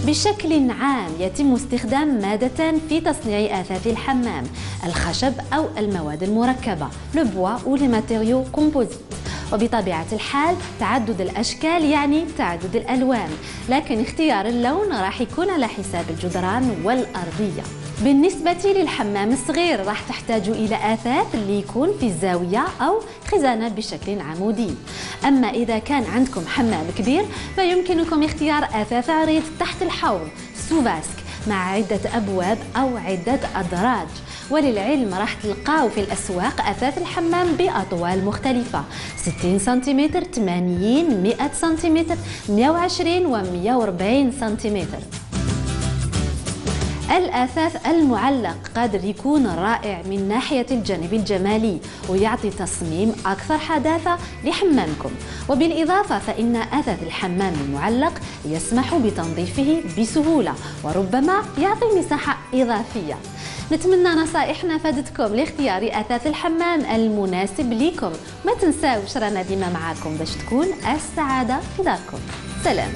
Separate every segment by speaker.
Speaker 1: بشكل عام يتم استخدام مادتان في تصنيع أثاث الحمام: الخشب أو المواد المركبة لو بوا أو لي ماتيريو كومبوزيت. وبطبيعة الحال تعدد الأشكال يعني تعدد الألوان، لكن اختيار اللون راح يكون على حساب الجدران والأرضية. بالنسبة للحمام الصغير راح تحتاجوا إلى أثاث اللي يكون في الزاوية أو خزانة بشكل عمودي. أما إذا كان عندكم حمام كبير فيمكنكم اختيار أثاث عريض تحت الحوض سوفاسك مع عدة أبواب أو عدة أدراج. وللعلم راح تلقاو في الأسواق أثاث الحمام بأطوال مختلفة: 60 سنتيمتر، 80، 100 سنتيمتر، 120 و 140 سنتيمتر. الأثاث المعلق قادر يكون رائع من ناحية الجانب الجمالي ويعطي تصميم أكثر حداثة لحمامكم. وبالإضافة فإن أثاث الحمام المعلق يسمح بتنظيفه بسهولة وربما يعطي مساحة إضافية. نتمنى نصائحنا فادتكم لاختيار أثاث الحمام المناسب لكم. ما تنساوش رانا ديما معاكم باش تكون السعادة في داركم. سلام.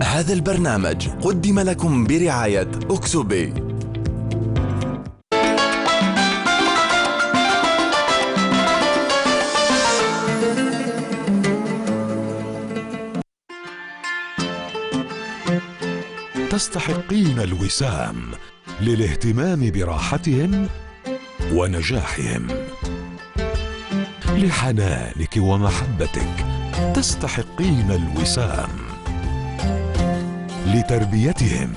Speaker 2: هذا البرنامج قدم لكم برعاية أكسوبي.
Speaker 3: تستحقين الوسام للاهتمام براحتهم ونجاحهم، لحنانك ومحبتك تستحقين الوسام، لتربيتهم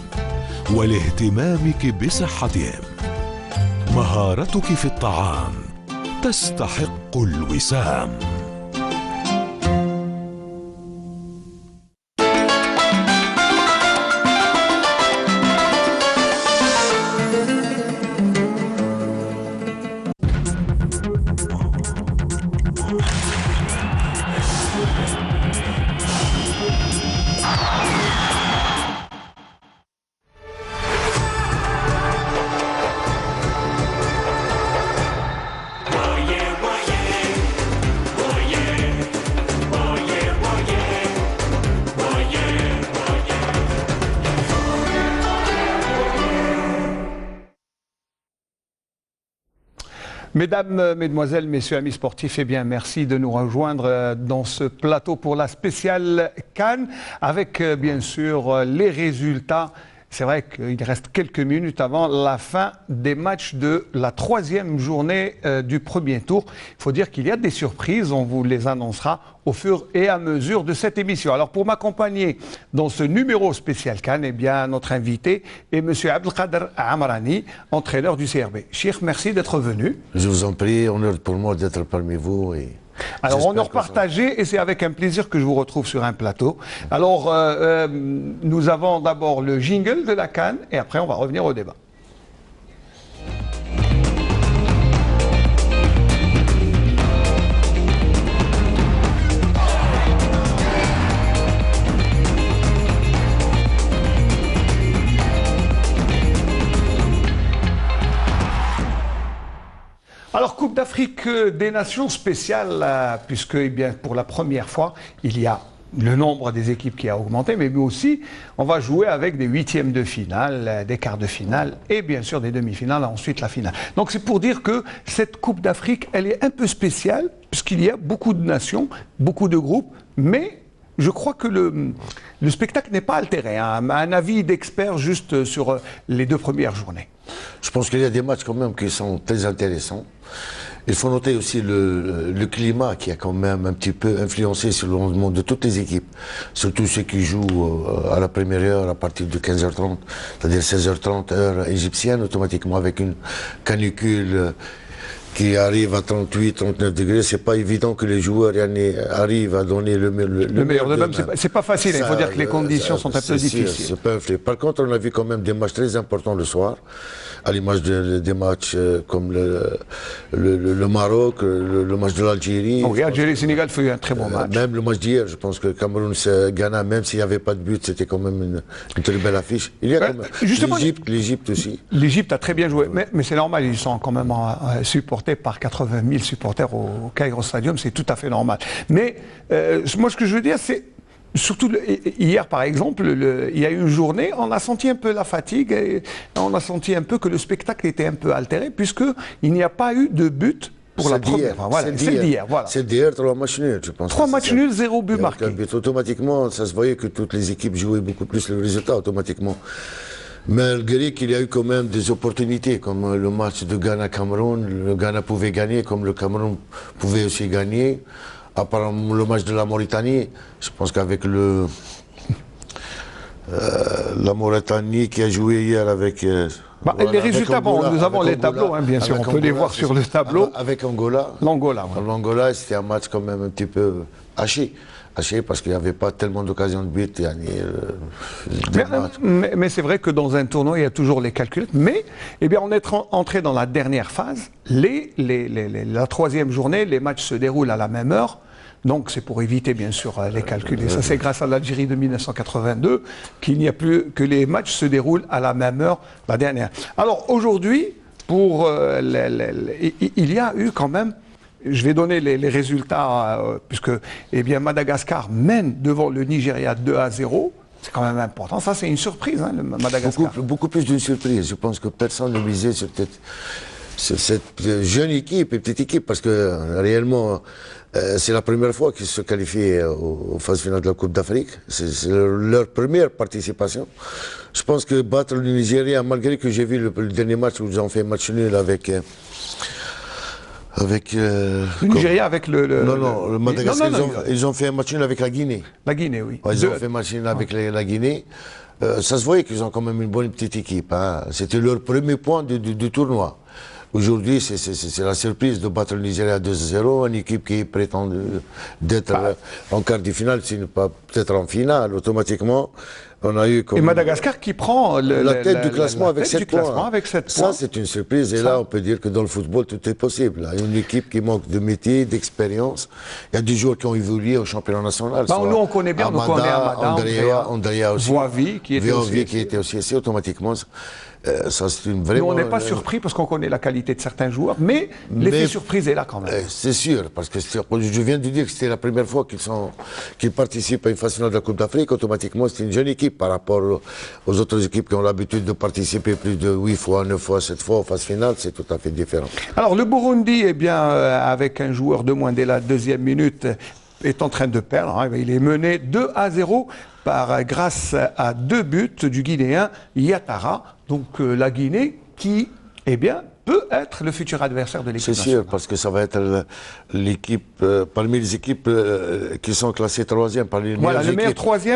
Speaker 3: ولاهتمامك بصحتهم. مهارتك في الطعام تستحق الوسام.
Speaker 4: Mesdames, Mesdemoiselles, Messieurs, amis sportifs, eh bien, merci de nous rejoindre dans ce plateau pour la spéciale CAN avec, bien sûr, les résultats. C'est vrai qu'il reste quelques minutes avant la fin des matchs de la troisième journée du premier tour. Il faut dire qu'il y a des surprises, on vous les annoncera au fur et à mesure de cette émission. Alors pour m'accompagner dans ce numéro spécial CAN, eh bien, notre invité est M. Abdelkader Amrani, entraîneur du CRB. Cheikh, merci d'être venu.
Speaker 5: Je vous en prie, honneur pour moi d'être parmi vous.
Speaker 4: Alors, honneur partagé, et c'est avec un plaisir que je vous retrouve sur un plateau. Alors, nous avons d'abord le jingle de la CAN, et après on va revenir au débat. Alors, Coupe d'Afrique des Nations spéciale, puisque eh bien, pour la première fois, il y a le nombre des équipes qui a augmenté, mais aussi, on va jouer avec des huitièmes de finale, des quarts de finale et bien sûr des demi-finales, ensuite la finale. Donc c'est pour dire que cette Coupe d'Afrique, elle est un peu spéciale, puisqu'il y a beaucoup de nations, beaucoup de groupes, mais je crois que le spectacle n'est pas altéré. Hein. Un avis d'expert juste sur les deux premières journées.
Speaker 5: Je pense qu'il y a des matchs quand même qui sont très intéressants. Il faut noter aussi le climat qui a quand même un petit peu influencé sur le rendement de toutes les équipes, surtout ceux qui jouent à la première heure à partir de 15h30, c'est-à-dire 16h30 heure égyptienne, automatiquement avec une canicule qui arrive à 38, 39 degrés, c'est pas évident que les joueurs arrivent à donner le
Speaker 4: meilleur de même.
Speaker 5: d'eux-mêmes.
Speaker 4: C'est pas facile, il faut dire que les conditions sont un peu difficiles.
Speaker 5: C'est pas un fait. Par contre, on a vu quand même des matchs très importants le soir, à l'image des matchs comme le Maroc, le match de l'Algérie.
Speaker 4: Oui, Algérie-Sénégal fait un très bon match.
Speaker 5: Même le match d'hier, je pense que Cameroun-Ghana, même s'il n'y avait pas de but, c'était quand même une très belle affiche. Il y a quand même l'Égypte aussi.
Speaker 4: L'Égypte a très bien joué, mais c'est normal, ils sont quand même supportés par 80 000 supporters au Cairo Stadium, c'est tout à fait normal. Mais moi, ce que je veux dire, c'est surtout hier, par exemple, il y a eu une journée, on a senti un peu la fatigue, et on a senti un peu que le spectacle était un peu altéré, puisqu'il n'y a pas eu de but pour la première fois. Voilà, c'est d'hier. Voilà.
Speaker 5: C'est d'hier, 3 matchs nuls, je pense.
Speaker 4: 3 matchs nuls, 0 but marqué.
Speaker 5: Automatiquement, ça se voyait que toutes les équipes jouaient beaucoup plus le résultat, automatiquement. Malgré qu'il y a eu quand même des opportunités, comme le match de Ghana-Cameroun, le Ghana pouvait gagner, comme le Cameroun pouvait aussi gagner. Apparemment, le match de la Mauritanie, je pense qu'avec la Mauritanie qui a joué hier avec...
Speaker 4: les résultats, Angola, nous avons les tableaux, bien sûr, on peut les voir sur le tableau.
Speaker 5: Avec Angola. L'Angola, c'était un match quand même un petit peu haché parce qu'il n'y avait pas tellement d'occasions de but.
Speaker 4: Mais c'est vrai que dans un tournoi, il y a toujours les calculs. Mais on est entré dans la dernière phase. La troisième journée, les matchs se déroulent à la même heure. Donc c'est pour éviter bien sûr les calculs. Et ça c'est grâce à l'Algérie de 1982 qu'il n'y a plus que les matchs se déroulent à la même heure, la dernière. Alors aujourd'hui, il y a eu quand même, je vais donner les résultats, puisque Madagascar mène devant le Nigeria 2-0. C'est quand même important. Ça, c'est une surprise, le Madagascar.
Speaker 5: Beaucoup plus d'une surprise. Je pense que personne ne misait sur cette jeune équipe et petite équipe, parce que réellement, c'est la première fois qu'ils se qualifient aux phases finales de la Coupe d'Afrique. C'est leur première participation. Je pense que battre le Nigeria, malgré que j'ai vu le dernier match où ils ont fait match nul avec le
Speaker 4: Nigeria avec
Speaker 5: le Madagascar, ils ont fait un match nul avec la Guinée.
Speaker 4: La Guinée, oui.
Speaker 5: Ils ont fait un match nul avec la Guinée. Ça se voyait qu'ils ont quand même une bonne petite équipe. C'était leur premier point du tournoi. Aujourd'hui, c'est la surprise de battre le Nigeria 2-0, une équipe qui prétend d'être en quart de finale, si pas peut-être en finale, automatiquement. On a eu
Speaker 4: et Madagascar qui prend
Speaker 5: la tête du classement avec 7 points.
Speaker 4: Ça,
Speaker 5: c'est une surprise. Et là, on peut dire que dans le football, tout est possible. Une équipe qui manque de métier, d'expérience. Il y a des joueurs qui ont évolué au championnat national.
Speaker 4: Nous, on connaît bien. Nous connaissons
Speaker 5: Andrea aussi.
Speaker 4: Voavi, qui
Speaker 5: était aussi ici automatiquement. Ça, c'est une vraie.
Speaker 4: Nous, on n'est pas surpris parce qu'on connaît la qualité de certains joueurs, mais l'effet surprise est là quand même.
Speaker 5: C'est sûr, parce que je viens de dire que c'était la première fois qu'ils participent à une phase finale de la Coupe d'Afrique. Automatiquement, c'est une jeune équipe par rapport aux autres équipes qui ont l'habitude de participer plus de 8 fois, 9 fois, 7 fois aux phases finales. C'est tout à fait différent.
Speaker 4: Alors, le Burundi, avec un joueur de moins dès la deuxième minute, est en train de perdre. Il est mené 2-0 grâce à 2 buts du Guinéen Yatara. Donc la Guinée qui, peut être le futur adversaire de l'équipe nationale.
Speaker 5: C'est sûr, parce que ça va être l'équipe, parmi les équipes qui sont classées 3e, parmi les meilleures équipes.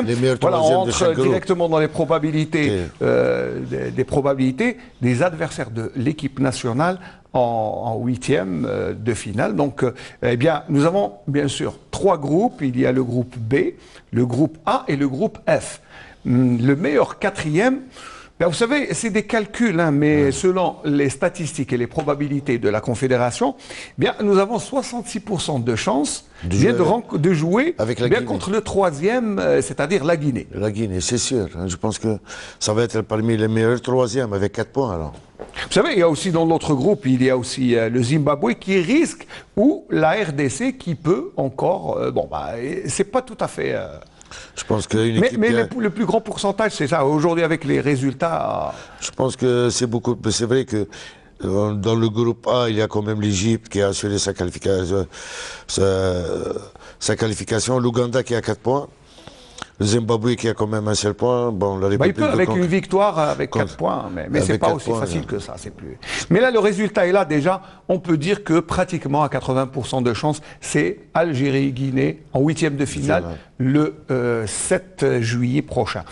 Speaker 4: Les meilleurs 3e on entre directement dans les probabilités, des probabilités des adversaires de l'équipe nationale en 8e de finale. Donc, nous avons bien sûr 3 groupes. Il y a le groupe B, le groupe A et le groupe F. Le meilleur 4e, vous savez, c'est des calculs, mais selon les statistiques et les probabilités de la Confédération, nous avons 66% de chances de jouer
Speaker 5: avec la Guinée.
Speaker 4: Contre le 3e, c'est-à-dire la Guinée.
Speaker 5: La Guinée, c'est sûr. Je pense que ça va être parmi les meilleurs 3e avec 4 points alors.
Speaker 4: Vous savez, il y a aussi dans l'autre groupe, il y a aussi le Zimbabwe qui risque, ou la RDC qui peut encore... c'est pas tout à fait...
Speaker 5: Je pense que
Speaker 4: le plus grand pourcentage, c'est ça. Aujourd'hui, avec les résultats...
Speaker 5: Je pense que c'est vrai que dans le groupe A, il y a quand même l'Égypte qui a assuré sa qualification. L'Ouganda qui a 4 points. Le Zimbabwe qui a quand même un seul point. Bon, la République
Speaker 4: il peut avec une victoire avec 4 points, mais c'est pas aussi facile que ça. Mais là, le résultat est là déjà. On peut dire que pratiquement à 80% de chance, c'est Algérie-Guinée en 8e de finale le 7 juillet prochain.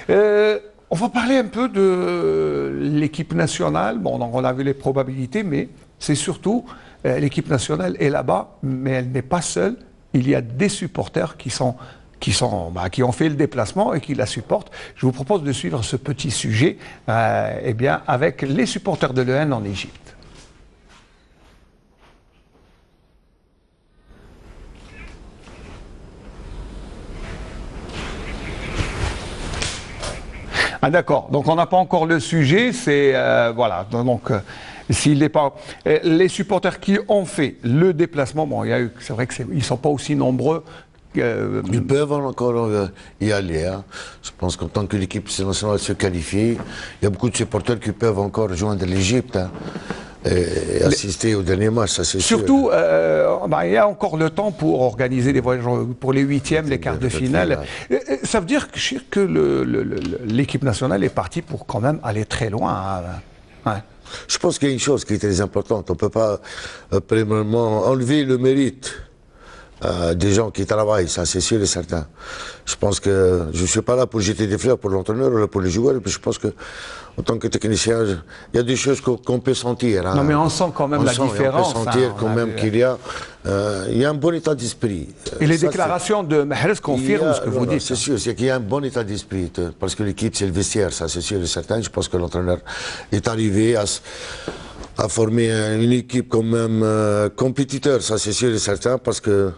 Speaker 4: On va parler un peu de l'équipe nationale. On a vu les probabilités, mais c'est surtout l'équipe nationale est là-bas, mais elle n'est pas seule. Il y a des supporters qui ont fait le déplacement et qui la supportent. Je vous propose de suivre ce petit sujet avec les supporters de l'EN en Égypte. Ah d'accord, donc on n'a pas encore le sujet, c'est voilà, donc s'il n'est pas... les supporters qui ont fait le déplacement, bon, c'est vrai qu'ils ne sont pas aussi nombreux.
Speaker 5: Ils peuvent encore y aller. Hein. Je pense qu'en tant que l'équipe nationale se qualifie, il y a beaucoup de supporters qui peuvent encore rejoindre l'Égypte. Hein. Et assister au dernier match, ça c'est sûr.
Speaker 4: Surtout, il y a encore le temps pour organiser des voyages pour les huitièmes, les quarts de finale. Ça veut dire que l'équipe nationale est partie pour quand même aller très loin. Hein. Ouais.
Speaker 5: Je pense qu'il y a une chose qui est très importante. On ne peut pas premièrement enlever le mérite des gens qui travaillent, ça c'est sûr et certain. Je pense que je ne suis pas là pour jeter des fleurs pour l'entraîneur ou pour les joueurs, mais je pense que en tant que technicien, il y a des choses qu'on peut sentir. Hein.
Speaker 4: Non mais on sent quand même la différence.
Speaker 5: On peut sentir quand même qu'il y a un bon état d'esprit.
Speaker 4: Et les déclarations de Mahrez confirment ce que vous dites.
Speaker 5: C'est sûr, c'est qu'il y a un bon état d'esprit, parce que l'équipe c'est le vestiaire, ça c'est sûr et certain. Je pense que l'entraîneur est arrivé à former une équipe quand même compétiteur, ça c'est sûr et certain, parce que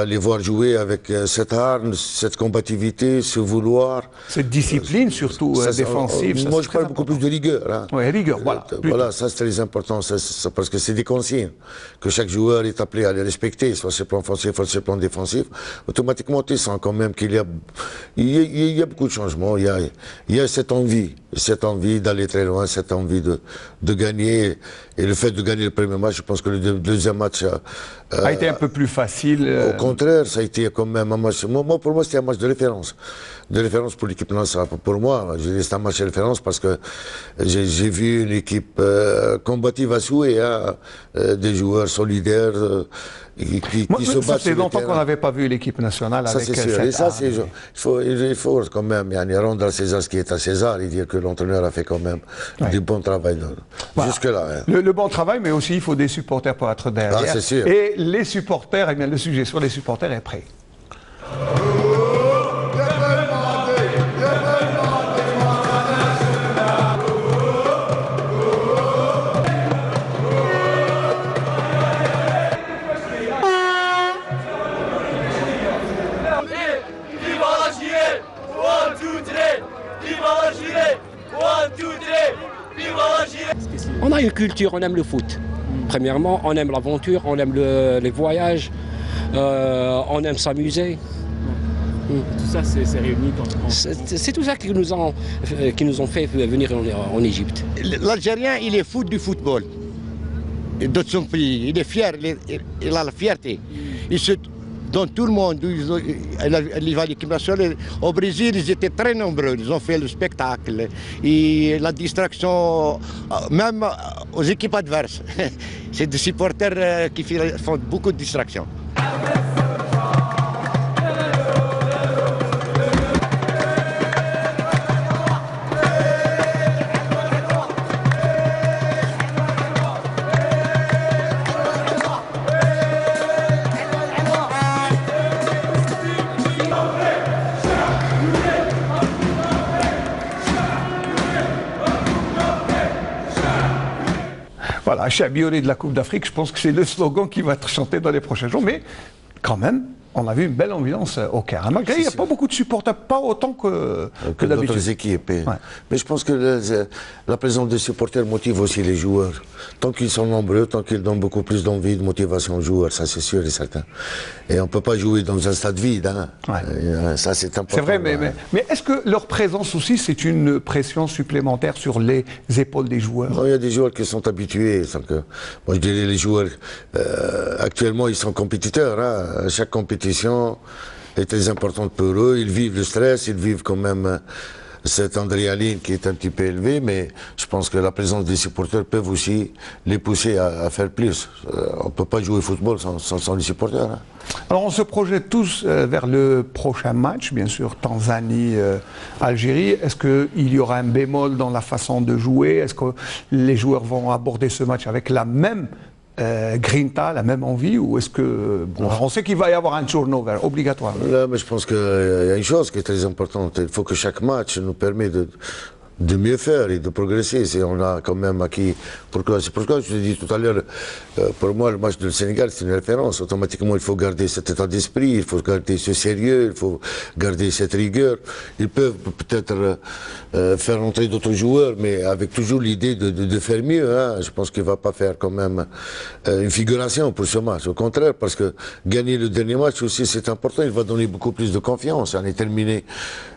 Speaker 5: les voir jouer avec cette arme, cette combativité, ce vouloir...
Speaker 4: Cette discipline surtout défensive.
Speaker 5: Moi je parle beaucoup plus de rigueur. Hein.
Speaker 4: Oui, rigueur, voilà.
Speaker 5: Voilà, ça c'est très important, parce que c'est des consignes que chaque joueur est appelé à les respecter, soit sur le plan offensif, soit sur le plan défensif. Automatiquement tu sens quand même qu'il y a beaucoup de changements, il y a cette envie d'aller très loin, cette envie de gagner. Et le fait de gagner le premier match, je pense que le deuxième match
Speaker 4: a été un peu plus facile.
Speaker 5: Au contraire, ça a été quand même un match. Pour moi, c'était un match de référence. De référence pour l'équipe nationale. Pour moi, c'est un match de référence parce que j'ai vu une équipe combative à souhait, hein, des joueurs solidaires qui se battent.
Speaker 4: Ça fait longtemps qu'on n'avait pas vu l'équipe nationale avec
Speaker 5: ça, c'est sûr. Et ça, il faut quand même rendre à César ce qui est à César et dire que l'entraîneur a fait quand même du bon travail jusque-là. Hein.
Speaker 4: Le bon travail, mais aussi il faut des supporters pour être derrière.
Speaker 5: Ah, c'est sûr.
Speaker 4: Et les supporters, eh bien, le sujet sur les supporters est prêt.
Speaker 6: On a une culture, on aime le foot. Premièrement, on aime l'aventure, on aime les voyages, on aime s'amuser.
Speaker 7: Tout ça, c'est réuni quand...
Speaker 6: C'est tout ça qui nous ont fait venir en Égypte.
Speaker 8: L'Algérien, il est fou du football, de son pays. Il est fier, il a la fierté. Dans tout le monde, il va à l'équipe nationale. Au Brésil, ils étaient très nombreux, ils ont fait le spectacle. Et la distraction, même aux équipes adverses. C'est des supporters qui font beaucoup de distractions.
Speaker 4: Voilà, Chabioré de la Coupe d'Afrique, je pense que c'est le slogan qui va être chanté dans les prochains jours, mais quand même, on a vu une belle ambiance au Caire. Malgré, il n'y a pas beaucoup de supporters, pas autant que d'habitude.
Speaker 5: D'autres équipes. Ouais. Mais je pense que la présence des supporters motive aussi les joueurs. Tant qu'ils sont nombreux, tant qu'ils donnent beaucoup plus d'envie, de motivation aux joueurs, ça c'est sûr et certain. Et on ne peut pas jouer dans un stade vide. Hein. Ouais. Ça c'est important.
Speaker 4: C'est vrai, mais est-ce que leur présence aussi, c'est une pression supplémentaire sur les épaules des joueurs?
Speaker 5: Non, il y a des joueurs qui sont habitués. Moi je dirais les joueurs, actuellement ils sont compétiteurs. Hein. Chaque compétition est très importante pour eux. Ils vivent le stress, ils vivent quand même cette adrénaline qui est un petit peu élevée, mais je pense que la présence des supporters peut aussi les pousser à faire plus. On ne peut pas jouer au football sans les supporters. Hein.
Speaker 4: Alors on se projette tous vers le prochain match, bien sûr, Tanzanie-Algérie. Est-ce qu'il y aura un bémol dans la façon de jouer? Est-ce que les joueurs vont aborder ce match avec la même Grinta a la même envie ou est-ce que... Bon, on sait qu'il va y avoir un turnover obligatoire.
Speaker 5: Là, mais je pense qu'il y a une chose qui est très importante. Il faut que chaque match nous permette de mieux faire et de progresser. On a quand même acquis. C'est pourquoi je vous ai dit tout à l'heure, pour moi, le match du Sénégal, c'est une référence. Automatiquement, il faut garder cet état d'esprit, il faut garder ce sérieux, il faut garder cette rigueur. Ils peuvent peut-être faire entrer d'autres joueurs, mais avec toujours l'idée de faire mieux. Hein. Je pense qu'il ne va pas faire quand même une figuration pour ce match. Au contraire, parce que gagner le dernier match aussi, c'est important. Il va donner beaucoup plus de confiance. On est terminé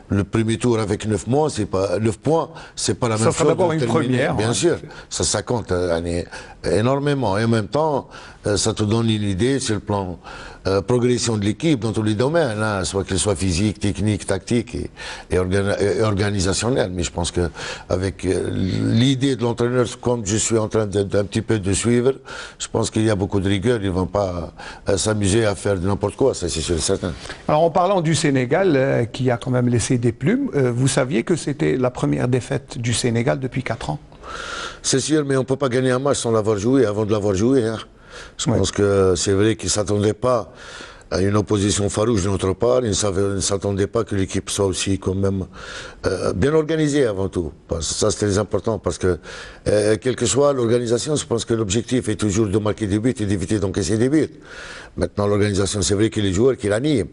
Speaker 5: le premier tour avec 9 points, c'est pas 9 points, c'est pas la même chose.
Speaker 4: Ça sera d'abord une première.
Speaker 5: Bien sûr, ça compte énormément. Et en même temps, ça te donne une idée sur le plan progression de l'équipe dans tous les domaines, hein, soit qu'elle soit physique, technique, tactique et organisationnelle. Mais je pense que avec l'idée de l'entraîneur, comme je suis en train d'un petit peu de suivre, je pense qu'il y a beaucoup de rigueur. Ils ne vont pas s'amuser à faire de n'importe quoi, ça c'est sûr et certain.
Speaker 4: Alors en parlant du Sénégal, qui a quand même laissé des plumes, vous saviez que c'était la première défaite du Sénégal depuis 4 ans?
Speaker 5: C'est sûr, mais on ne peut pas gagner un match sans l'avoir joué, avant de l'avoir joué. Hein. Je pense que c'est vrai qu'ils ne s'attendaient pas à une opposition farouche de notre part. Ils ne s'attendaient pas que l'équipe soit aussi quand même bien organisée avant tout. Ça c'est très important parce que quelle que soit l'organisation, je pense que l'objectif est toujours de marquer des buts et d'éviter d'encaisser des buts. Maintenant l'organisation, c'est vrai que les joueurs qui l'animent.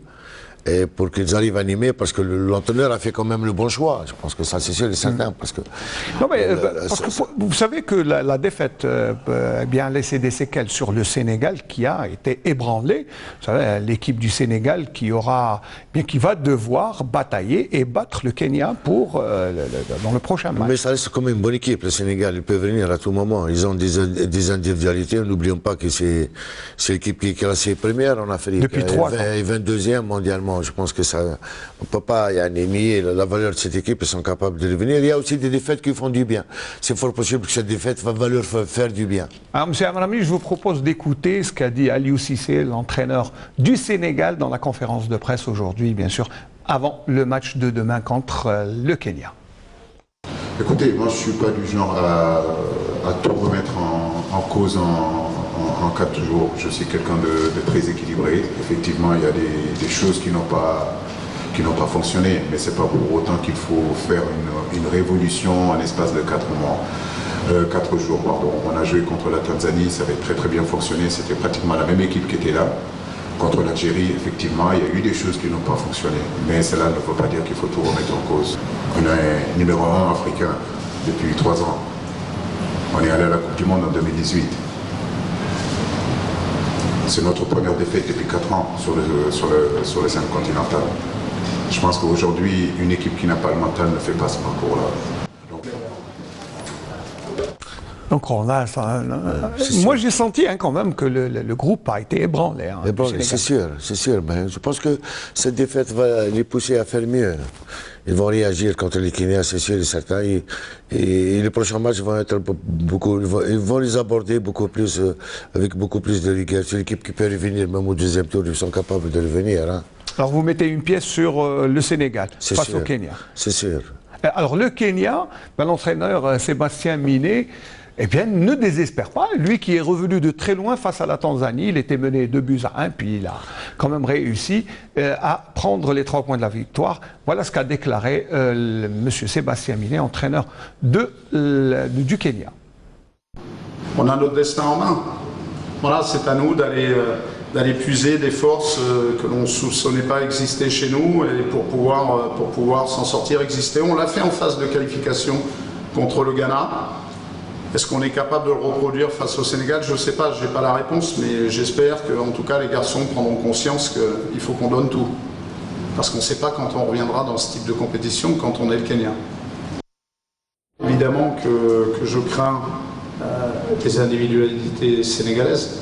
Speaker 5: Et pour qu'ils arrivent à animer, parce que l'entraîneur a fait quand même le bon choix. Je pense que ça, c'est sûr et certain. Parce que,
Speaker 4: non, mais, parce que vous savez que la défaite a bien laissé des séquelles sur le Sénégal qui a été ébranlé. Vous savez, l'équipe du Sénégal qui va devoir batailler et battre le Kenya dans le prochain match.
Speaker 5: Mais ça reste quand même une bonne équipe, le Sénégal. Ils peuvent venir à tout moment. Ils ont des individualités. N'oublions pas que c'est l'équipe qui est classée première en Afrique.
Speaker 4: Depuis 3 ans.
Speaker 5: Et 22e mondialement. Je pense que ça, on ne peut pas nier la valeur de cette équipe, ils sont capables de revenir. Il y a aussi des défaites qui font du bien. C'est fort possible que cette défaite va leur faire du bien.
Speaker 4: Alors, M. Amrami, je vous propose d'écouter ce qu'a dit Aliou Cissé, l'entraîneur du Sénégal, dans la conférence de presse aujourd'hui, bien sûr, avant le match de demain contre le Kenya.
Speaker 9: Écoutez, moi je ne suis pas du genre à tout remettre en cause en 4 jours. Je suis quelqu'un de très équilibré. Effectivement, il y a des choses qui n'ont pas fonctionné, mais ce n'est pas pour autant qu'il faut faire une révolution en l'espace de 4 jours. Pardon. On a joué contre la Tanzanie, ça avait très bien fonctionné, c'était pratiquement la même équipe qui était là. Contre l'Algérie, effectivement, il y a eu des choses qui n'ont pas fonctionné, mais cela ne veut pas dire qu'il faut tout remettre en cause. On est numéro 1 africain depuis 3 ans. On est allé à la Coupe du Monde en 2018. C'est notre première défaite depuis 4 ans sur le scène continentale. Je pense qu'aujourd'hui, une équipe qui n'a pas le mental ne fait pas ce parcours-là.
Speaker 4: Donc on a ça. Moi j'ai senti quand même que le groupe a été ébranlé.
Speaker 5: C'est sûr. Mais je pense que cette défaite va les pousser à faire mieux. Ils vont réagir contre les Kenyans, c'est sûr et certain. Et les prochains matchs vont être ils vont les aborder avec beaucoup plus de rigueur. C'est l'équipe qui peut revenir, même au deuxième tour, ils sont capables de revenir. Hein.
Speaker 4: Alors vous mettez une pièce sur le Sénégal face au Kenya.
Speaker 5: C'est sûr.
Speaker 4: Alors le Kenya, l'entraîneur Sébastien Miné, ne désespère pas. Lui qui est revenu de très loin face à la Tanzanie, il était mené 2-1, puis il a quand même réussi à prendre les 3 points de la victoire. Voilà ce qu'a déclaré M. Sébastien Miné, entraîneur du Kenya.
Speaker 10: On a notre destin en main. Voilà, c'est à nous d'aller puiser des forces que l'on ne soupçonnait pas exister chez nous et pour pouvoir s'en sortir, exister. On l'a fait en phase de qualification contre le Ghana. Est-ce qu'on est capable de le reproduire face au Sénégal? Je ne sais pas, je n'ai pas la réponse, mais j'espère que, en tout cas, les garçons prendront conscience qu'il faut qu'on donne tout. Parce qu'on ne sait pas quand on reviendra dans ce type de compétition, quand on est le Kenya. Évidemment que je crains les individualités sénégalaises.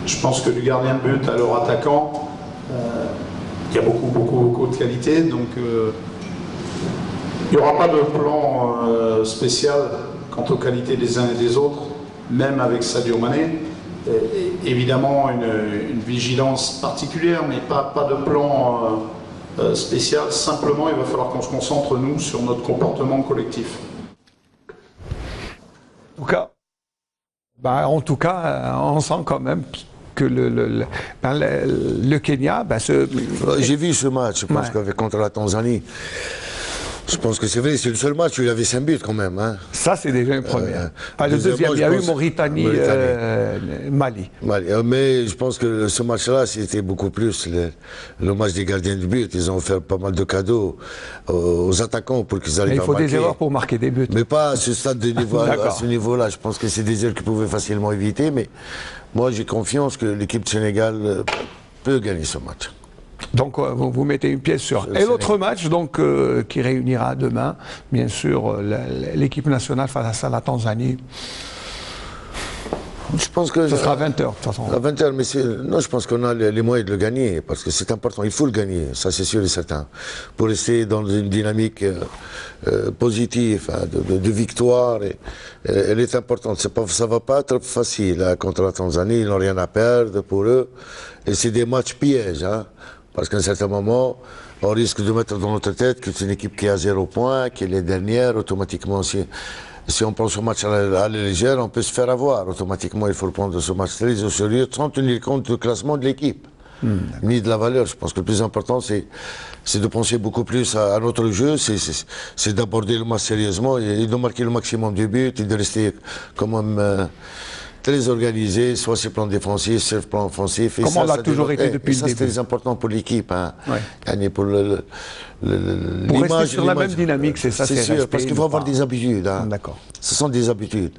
Speaker 10: Je pense que du gardien de but à leur attaquant, il y a beaucoup de qualité, donc il n'y aura pas de plan spécial quant aux qualités des uns et des autres, même avec Sadio Mané. Évidemment, une vigilance particulière, mais pas de plan spécial. Simplement, il va falloir qu'on se concentre, nous, sur notre comportement collectif.
Speaker 4: En tout cas, Bah, en tout cas, on sent quand même que le Kenya...
Speaker 5: J'ai vu ce match, je pense qu'avec contre la Tanzanie. Je pense que c'est vrai, c'est le seul match où il avait 5 buts quand même. Hein.
Speaker 4: Ça, c'est déjà une première. Le deuxième, il y a eu Mauritanie-Mali.
Speaker 5: Mais je pense que ce match-là, c'était beaucoup plus le match des gardiens de but. Ils ont fait pas mal de cadeaux aux attaquants pour qu'ils arrivent à marquer.
Speaker 4: Il faut des erreurs pour marquer des buts.
Speaker 5: Mais pas à ce stade de niveau, à ce niveau-là. Je pense que c'est des erreurs qu'ils pouvaient facilement éviter. Mais moi, j'ai confiance que l'équipe de Sénégal peut gagner ce match.
Speaker 4: Donc vous mettez une pièce sur. Et l'autre match donc qui réunira demain, bien sûr, l'équipe nationale face à la Tanzanie.
Speaker 5: Je pense que
Speaker 4: ce sera à 20h de toute façon.
Speaker 5: À 20h, mais non, je pense qu'on a les moyens de le gagner parce que c'est important. Il faut le gagner, ça c'est sûr et certain, pour rester dans une dynamique positive, hein, de victoire. Elle est importante. Ça va pas être facile hein, contre la Tanzanie. Ils n'ont rien à perdre pour eux. Et c'est des matchs pièges. Hein. Parce qu'à un certain moment, on risque de mettre dans notre tête que c'est une équipe qui est à 0 points, qui est les dernières. Automatiquement, si on prend ce match à la légère, on peut se faire avoir. Automatiquement, il faut prendre ce match très au sérieux, sans tenir compte du classement de l'équipe, ni de la valeur. Je pense que le plus important, c'est de penser beaucoup plus à notre jeu, c'est d'aborder le match sérieusement et de marquer le maximum de buts et de rester quand même... très organisé, soit sur le plan défensif, sur le plan offensif.
Speaker 4: Comme on l'a toujours été depuis le début.
Speaker 5: C'est très important pour l'équipe. Hein. Ouais. Pour
Speaker 4: rester sur la même dynamique, c'est ça.
Speaker 5: C'est sûr, parce qu'il faut avoir des habitudes. Hein.
Speaker 4: D'accord.
Speaker 5: Ce sont des habitudes.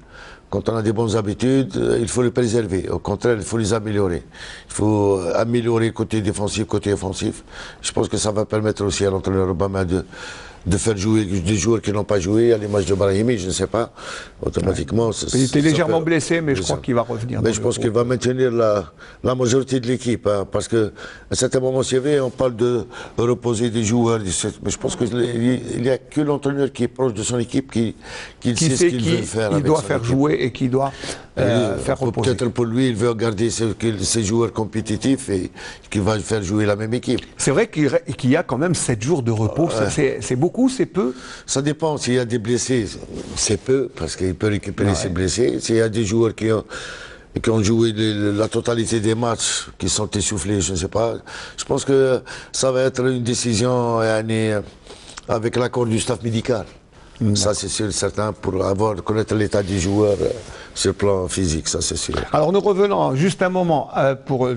Speaker 5: Quand on a des bonnes habitudes, il faut les préserver. Au contraire, il faut les améliorer. Il faut améliorer côté défensif, côté offensif. Je pense que ça va permettre aussi à l'entraîneur Obama de faire jouer des joueurs qui n'ont pas joué, à l'image de Brahimi, je ne sais pas, automatiquement...
Speaker 4: Il était légèrement blessé, mais je crois qu'il va revenir.
Speaker 5: Mais je pense qu'il va maintenir la majorité de l'équipe, hein, parce qu'à un certain moment, c'est vrai, on parle de reposer des joueurs, mais je pense qu'il n'y a que l'entraîneur qui est proche de son équipe qui sait ce qu'il veut faire.
Speaker 4: Il doit faire jouer et qui doit faire reposer.
Speaker 5: Peut-être pour lui, il veut garder ses joueurs compétitifs et qu'il va faire jouer la même équipe.
Speaker 4: C'est vrai qu'il y a quand même 7 jours de repos, c'est beaucoup. C'est peu?
Speaker 5: Ça dépend. S'il y a des blessés, c'est peu, parce qu'il peut récupérer ses blessés. S'il y a des joueurs qui ont joué la totalité des matchs, qui sont essoufflés, je ne sais pas. Je pense que ça va être une décision avec l'accord du staff médical. Ça, c'est sûr, certain, pour connaître l'état des joueurs sur le plan physique, ça c'est sûr.
Speaker 4: Alors nous revenons juste un moment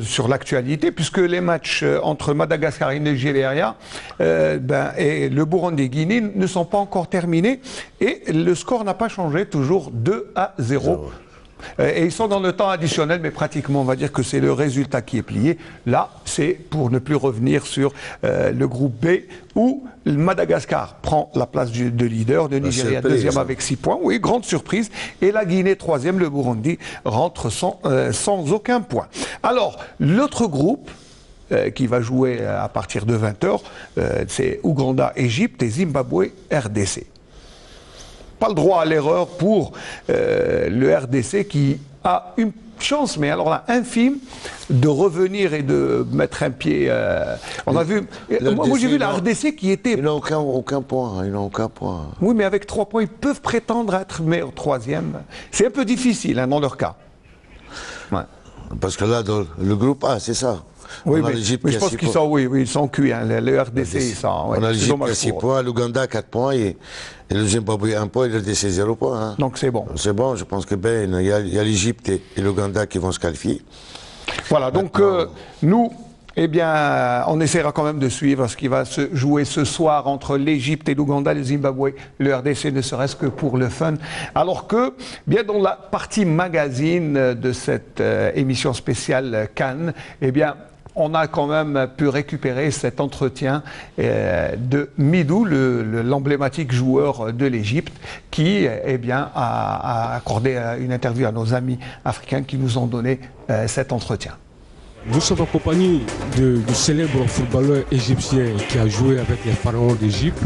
Speaker 4: sur l'actualité, puisque les matchs entre Madagascar et Nigeria et le Burundi-Guinée ne sont pas encore terminés et le score n'a pas changé, toujours 2-0. Et ils sont dans le temps additionnel, mais pratiquement on va dire que c'est le résultat qui est plié. Là, c'est pour ne plus revenir sur le groupe B, où Madagascar prend la place de leader, le Nigeria deuxième avec 6 points. Oui, grande surprise. Et la Guinée troisième, le Burundi rentre sans aucun point. Alors, l'autre groupe qui va jouer à partir de 20h, c'est Ouganda, Égypte et Zimbabwe, RDC. Pas le droit à l'erreur pour le RDC qui a une chance, mais alors là, infime, de revenir et de mettre un pied. On a vu. Moi, j'ai vu la RDC qui était.
Speaker 5: Il n'a aucun point. Il n'a aucun point.
Speaker 4: Oui, mais avec 3 points, ils peuvent prétendre être meilleur troisième. C'est un peu difficile dans leur cas. Ouais.
Speaker 5: Parce que là, dans le groupe A, c'est ça.
Speaker 4: Oui, mais je pense qu'ils sont, ils sont cuits. Hein. Le RDC, ils sont.
Speaker 5: On a l'Égypte qui a 6 points, l'Ouganda 4 points et le Zimbabwe 1 point et le RDC 0 points. Hein.
Speaker 4: Donc c'est bon.
Speaker 5: C'est bon, je pense que il y a l'Égypte et l'Ouganda qui vont se qualifier.
Speaker 4: Voilà, donc nous, eh bien, on essaiera quand même de suivre ce qui va se jouer ce soir entre l'Égypte et l'Ouganda, le Zimbabwe, le RDC, ne serait-ce que pour le fun. Alors que, bien dans la partie magazine de cette émission spéciale Cannes, eh bien, on a quand même pu récupérer cet entretien de Midou, l'emblématique joueur de l'Égypte, qui eh bien, a accordé une interview à nos amis africains qui nous ont donné cet entretien.
Speaker 11: Nous sommes en compagnie du célèbre footballeur égyptien qui a joué avec les pharaons d'Égypte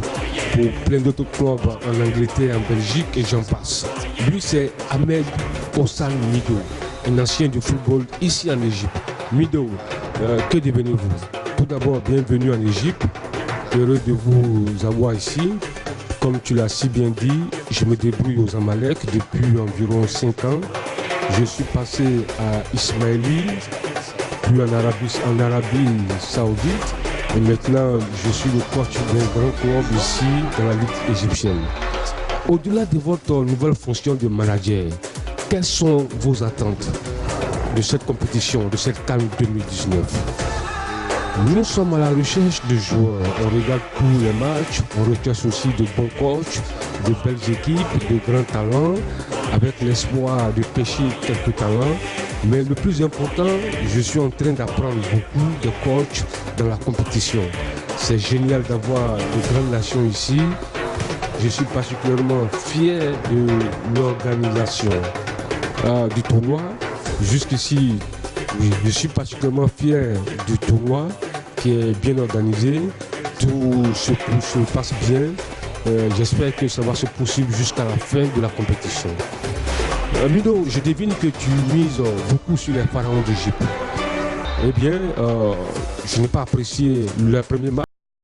Speaker 11: pour plein d'autres clubs en Angleterre, en Belgique et j'en passe. Lui, c'est Ahmed Ossan Midou, un ancien du football ici en Égypte. Midou, que devenez-vous? Tout d'abord, bienvenue en Égypte. Heureux de vous avoir ici. Comme tu l'as si bien dit, je me débrouille aux Amalek depuis environ 5 ans. je suis passé à Ismaili, puis en Arabie Saoudite. Et maintenant, je suis le coach d'un grand club ici dans la Ligue égyptienne. Au-delà de votre nouvelle fonction de manager, quelles sont vos attentes de cette compétition, de cette CAN 2019? Nous sommes à la recherche de joueurs. On regarde tous les matchs, on recherche aussi de bons coachs, de belles équipes, de grands talents, avec l'espoir de pêcher quelques talents. Mais le plus important, je suis en train d'apprendre beaucoup de coachs dans la compétition. C'est génial d'avoir de grandes nations ici. Je suis particulièrement fier de l'organisation du tournoi. Jusqu'ici, je suis particulièrement fier du tournoi qui est bien organisé. Tout se passe bien. J'espère que ça va se poursuivre jusqu'à la fin de la compétition. Mido, je devine que tu mises beaucoup sur les pharaons d'Égypte. Eh bien, je n'ai pas apprécié le premier match.